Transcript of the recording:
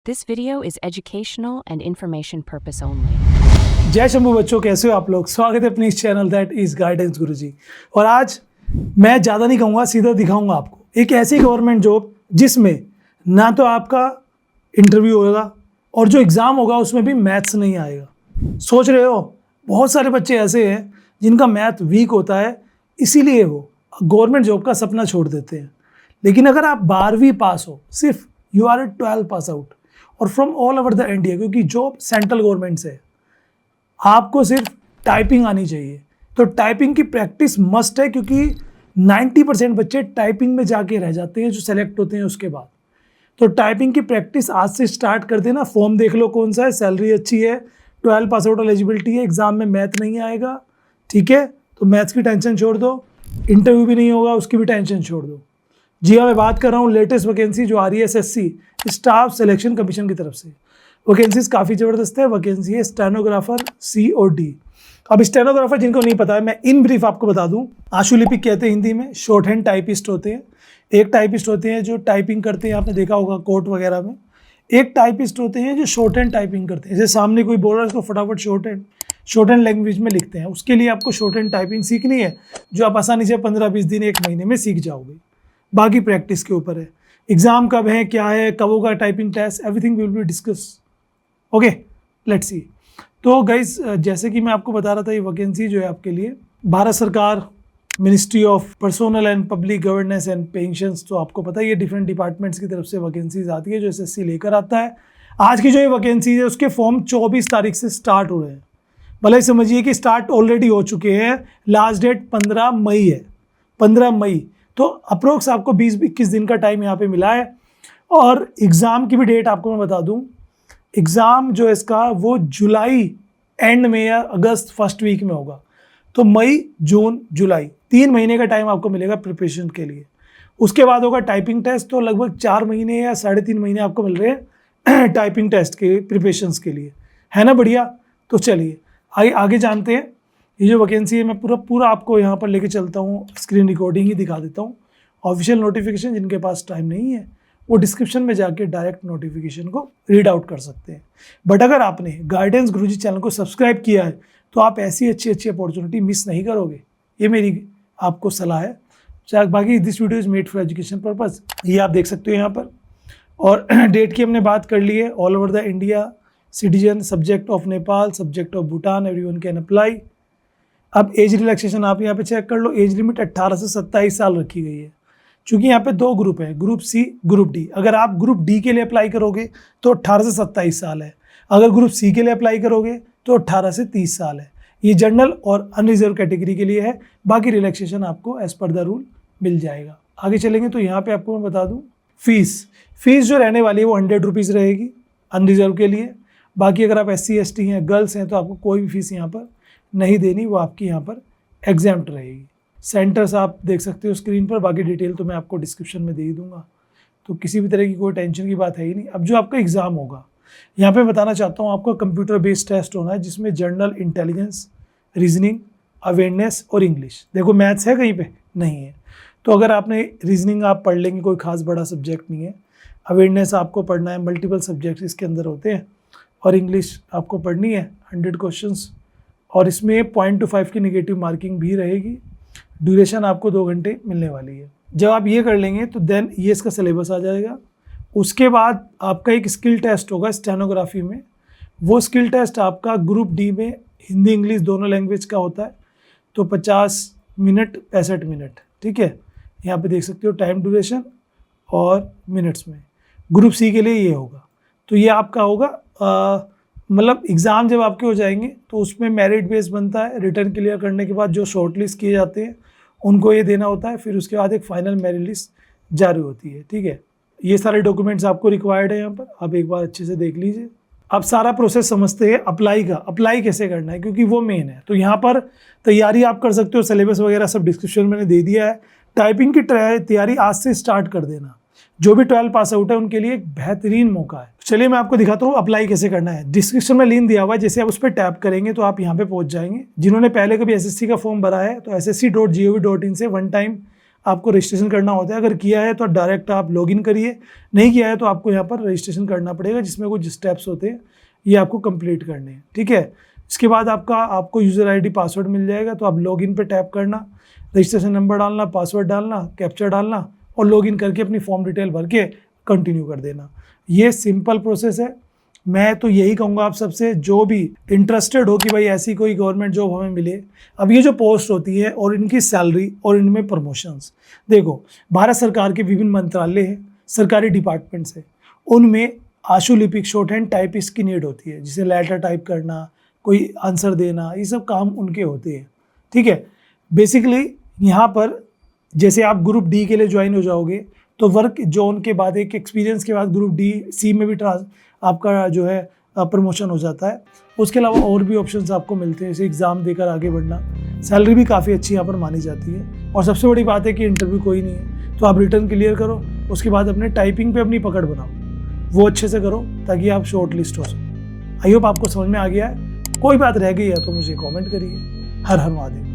This video is educational and information purpose only. जय शंभू बच्चों, कैसे हो आप लोग। स्वागत है अपने इस चैनल दैट इज गाइडेंस गुरुजी। और आज मैं ज़्यादा नहीं कहूँगा, सीधा दिखाऊंगा आपको एक ऐसी गवर्नमेंट जॉब जिसमें ना तो आपका इंटरव्यू होगा और जो एग्ज़ाम होगा उसमें भी मैथ्स नहीं आएगा। सोच रहे हो बहुत सारे बच्चे ऐसे हैं जिनका मैथ वीक होता है, इसीलिए वो गवर्नमेंट जॉब का सपना छोड़ देते हैं। लेकिन अगर आप 12वीं पास हो, सिर्फ यू आर 12 पास आउट और from all over the India, क्योंकि जॉब सेंट्रल गवर्नमेंट से है, आपको सिर्फ टाइपिंग आनी चाहिए। तो टाइपिंग की प्रैक्टिस मस्ट है, क्योंकि 90% बच्चे टाइपिंग में जाके रह जाते हैं जो सेलेक्ट होते हैं उसके बाद। तो टाइपिंग की प्रैक्टिस आज से स्टार्ट कर देना। फॉर्म देख लो कौन सा है, सैलरी अच्छी है, 12 पास आउट एलिजिबिलिटी है, एग्जाम में मैथ नहीं आएगा, ठीक है। तो मैथ्स की टेंशन छोड़ दो, इंटरव्यू भी नहीं होगा उसकी भी टेंशन छोड़ दो। जी हाँ, मैं बात कर रहा हूँ लेटेस्ट वैकेंसी जो आ रही है SSC स्टाफ सिलेक्शन कमीशन की तरफ से। वैकेंसीज काफ़ी ज़बरदस्त है। वैकेंसी है स्टेनोग्राफर C और D। अब स्टेनोग्राफर जिनको नहीं पता है, मैं इन ब्रीफ आपको बता दूं। आशुलिपिक कहते हैं हिंदी में, शॉर्ट हैंड टाइपिस्ट होते हैं। एक टाइपिस्ट होते हैं जो टाइपिंग करते हैं, आपने देखा होगा कोर्ट वगैरह में। एक टाइपिस्ट होते हैं जो शॉर्ट हैंड टाइपिंग करते हैं, जैसे सामने कोई बोल रहा है उसको फटाफट शॉर्ट हैंड लैंग्वेज में लिखते हैं। उसके लिए आपको शॉर्ट हैंड टाइपिंग सीखनी है, जो आप आसानी से 15-20 दिन 1 महीने में सीख जाओगे। बाकी प्रैक्टिस के ऊपर है। एग्जाम कब है, क्या है, कब होगा typing test, everything will be discuss. Okay, let's see. तो गाइस, जैसे कि मैं आपको बता रहा था, ये वैकेंसी जो है आपके लिए भारत सरकार ministry of personal and public governance and pensions, तो आपको पता है ये डिफरेंट डिपार्टमेंट्स की तरफ से वैकेंसीज आती है जो SSC लेकर आता है। आज की जो ये वैकेंसीज है उसके फॉर्म 24 तारीख से स्टार्ट हो रहे हैं। भले समझिए कि स्टार्ट ऑलरेडी हो चुके हैं, लास्ट डेट 15 मई है, 15 मई। तो अप्रोक्स आपको 20-21 दिन का टाइम यहाँ पे मिला है। और एग्ज़ाम की भी डेट आपको मैं बता दूँ, एग्ज़ाम जो है इसका वो जुलाई एंड में या अगस्त फर्स्ट वीक में होगा। तो मई, जून, जुलाई 3 महीने का टाइम आपको मिलेगा प्रिपरेशन के लिए। उसके बाद होगा टाइपिंग टेस्ट। तो लगभग 4 महीने या 3.5 महीने आपको मिल रहे हैं टाइपिंग टेस्ट के प्रिपरेशंस के लिए, है ना। बढ़िया। तो चलिए आगे जानते हैं। ये जो वैकेंसी है मैं पूरा आपको यहाँ पर लेके चलता हूँ, स्क्रीन रिकॉर्डिंग ही दिखा देता हूँ। ऑफिशियल नोटिफिकेशन जिनके पास टाइम नहीं है वो डिस्क्रिप्शन में जाके डायरेक्ट नोटिफिकेशन को रीड आउट कर सकते हैं। बट अगर आपने गाइडेंस गुरुजी चैनल को सब्सक्राइब किया है तो आप ऐसी अच्छी अपॉर्चुनिटी मिस नहीं करोगे, ये मेरी आपको सलाह है। बाकी this video is made for education purpose, ये आप देख सकते हो यहाँ पर। और डेट की हमने बात कर ली है। All over the India, citizen, subject of Nepal, subject of Bhutan, everyone can apply. अब एज रिलैक्सेशन आप यहाँ पे चेक कर लो। एज लिमिट 18 से 27 साल रखी गई है, क्योंकि यहाँ पे 2 ग्रुप है, ग्रुप C, ग्रुप D। अगर आप ग्रुप D के लिए अप्लाई करोगे तो 18 से 27 साल है। अगर ग्रुप C के लिए अप्लाई करोगे तो 18 से 30 साल है। ये जनरल और अनरिजर्व कैटेगरी के लिए है। बाकी रिलैक्सेशन आपको एज पर द रूल मिल जाएगा। आगे चलेंगे तो यहाँ पे आपको मैं बता दूँ, फीस जो रहने वाली है वो 100 रुपीज़ रहेगी अनरिजर्व के लिए। बाकी अगर आप SC ST हैं, गर्ल्स हैं, तो आपको कोई भी फीस यहाँ पर नहीं देनी, वो आपकी यहाँ पर एग्जैम्प्ट रहेगी। सेंटर्स आप देख सकते हो स्क्रीन पर, बाकी डिटेल तो मैं आपको डिस्क्रिप्शन में दे ही दूंगा। तो किसी भी तरह की कोई टेंशन की बात है ही नहीं। अब जो आपका एग्ज़ाम होगा, यहाँ पे बताना चाहता हूँ, आपका कंप्यूटर बेस्ड टेस्ट होना है, जिसमें जनरल इंटेलिजेंस, रीजनिंग, अवेयरनेस और इंग्लिश। देखो मैथ्स है कहीं पे नहीं है, तो अगर आपने रीजनिंग आप पढ़ लेंगे, कोई खास बड़ा सब्जेक्ट नहीं है। अवेयरनेस आपको पढ़ना है, मल्टीपल सब्जेक्ट इसके अंदर होते हैं। और इंग्लिश आपको पढ़नी है 100 क्वेश्चंस, और इसमें 0.25 की नेगेटिव मार्किंग भी रहेगी। ड्यूरेशन आपको 2 घंटे मिलने वाली है। जब आप ये कर लेंगे तो देन ये इसका सिलेबस आ जाएगा। उसके बाद आपका एक स्किल टेस्ट होगा स्टेनोग्राफी में। वो स्किल टेस्ट आपका ग्रुप D में हिंदी इंग्लिश दोनों लैंग्वेज का होता है। तो 50 मिनट 65 मिनट, ठीक है। यहाँ पे देख सकते हो टाइम ड्यूरेशन और मिनट्स में। ग्रुप C के लिए ये होगा। तो ये आपका होगा मतलब एग्ज़ाम जब आपके हो जाएंगे तो उसमें मेरिट बेस बनता है। रिटर्न क्लियर करने के बाद जो शॉर्ट लिस्ट किए जाते हैं उनको ये देना होता है। फिर उसके बाद एक फाइनल मेरिट लिस्ट जारी होती है, ठीक है। ये सारे डॉक्यूमेंट्स आपको रिक्वायर्ड है यहाँ पर, आप एक बार अच्छे से देख लीजिए। अब सारा प्रोसेस समझते हैं अप्लाई का। अप्लाई कैसे करना है, क्योंकि वो मेन है। तो यहाँ पर तैयारी आप कर सकते हो, सिलेबस वगैरह सब डिस्क्रिप्शन में मैंने दे दिया है। टाइपिंग की तैयारी आज से स्टार्ट कर देना। जो भी 12 पास आउट है उनके लिए एक बेहतरीन मौका है। चलिए मैं आपको दिखाता हूँ अप्लाई कैसे करना है। डिस्क्रिप्शन में लिंक दिया हुआ है, जैसे आप उस पर टैप करेंगे तो आप यहाँ पे पहुँच जाएंगे। जिन्होंने पहले कभी SSC का फॉर्म भरा है तो ssc.gov.in से 1 टाइम आपको रजिस्ट्रेशन करना होता है। अगर किया है तो डायरेक्ट आप लॉगिन करिए, नहीं किया है तो आपको यहाँ पर रजिस्ट्रेशन करना पड़ेगा, जिसमें कुछ स्टेप्स होते हैं, ये आपको कंप्लीट करने हैं। ठीक है, इसके बाद आपको यूज़र आईडी पासवर्ड मिल जाएगा, तो आप लॉगिन पे टैप करना, रजिस्ट्रेशन नंबर डालना, पासवर्ड डालना, कैप्चर डालना और लॉगिन करके अपनी फॉर्म डिटेल भर के कंटिन्यू कर देना। ये सिंपल प्रोसेस है। मैं तो यही कहूँगा आप सबसे, जो भी इंटरेस्टेड हो कि भाई ऐसी कोई गवर्नमेंट जॉब हमें मिले। अब ये जो पोस्ट होती है और इनकी सैलरी और इनमें प्रमोशंस, देखो भारत सरकार के विभिन्न मंत्रालय हैं, सरकारी डिपार्टमेंट्स हैं, उनमें आशुलिपिक शॉर्ट हैंड टाइपिस्ट की नीड होती है, जिसे लेटर टाइप करना, कोई आंसर देना, ये सब काम उनके होते हैं। ठीक है, बेसिकली यहाँ पर जैसे आप ग्रुप डी के लिए ज्वाइन हो जाओगे तो वर्क जोन के बाद, एक एक्सपीरियंस के बाद ग्रुप डी सी में भी आपका जो है प्रमोशन हो जाता है। उसके अलावा और भी ऑप्शंस आपको मिलते हैं, जैसे एग्ज़ाम देकर आगे बढ़ना। सैलरी भी काफ़ी अच्छी यहाँ पर मानी जाती है, और सबसे बड़ी बात है कि इंटरव्यू कोई नहीं है, तो आप रिटर्न क्लियर करो, उसके बाद अपने टाइपिंग पे अपनी पकड़ बनाओ, वो अच्छे से करो ताकि आप शॉर्ट लिस्ट हो सको। आई होप आपको समझ में आ गया है। कोई बात रह गई है तो मुझे कॉमेंट करिए। हर हर महादेव।